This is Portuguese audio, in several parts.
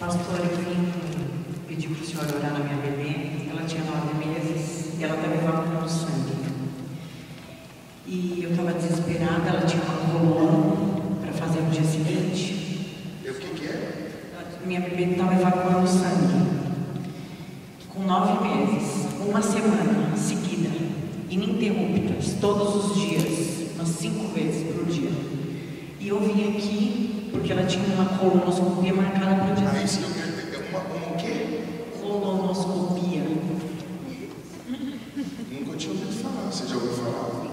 Pastor, eu vim pedir para o senhor orar na minha bebê. Ela tinha 9 meses e ela estava evacuando sangue. E eu estava desesperada, ela tinha uma coluna para fazer no dia seguinte. E o que é? Minha bebê estava evacuando sangue. Com 9 meses, uma semana seguida, ininterruptas, todos os dias, umas 5 vezes por dia. E eu vim aqui porque ela tinha uma colonoscopia marcada para o dia. Ah, isso que eu quero entender. Uma o quê? Colonoscopia. Nunca tinha ouvido falar. Você já ouviu falar?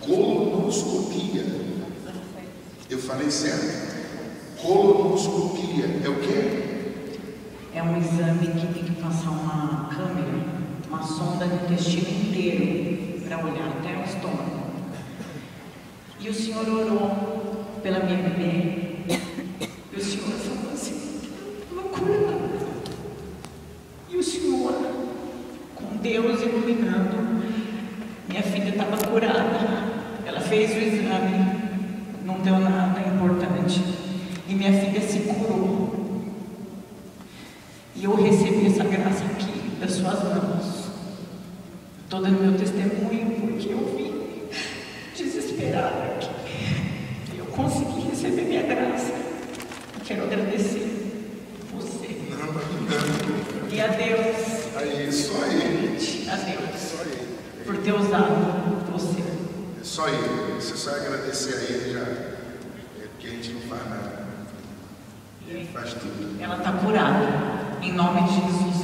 Colonoscopia. Eu falei certo? Colonoscopia. É o quê? É um exame que tem que passar uma câmera, uma sonda no intestino inteiro para olhar até o estômago. E o senhor orou pela minha bebê. E o senhor falou assim, loucura. E o senhor, com Deus iluminando, minha filha estava curada. Ela fez o exame, não deu nada importante. E minha filha se curou. E eu recebi essa graça aqui, das suas mãos. Estou dando meu testemunho porque eu vim desesperada aqui. E eu consegui receber minha graça. Quero agradecer você. Não. E a Deus. É isso aí. A Deus. Isso aí. Por ter usado você. É só ele. Você só agradecer a ele já. É porque a gente não faz nada. Ele faz tudo. Ela está curada. Em nome de Jesus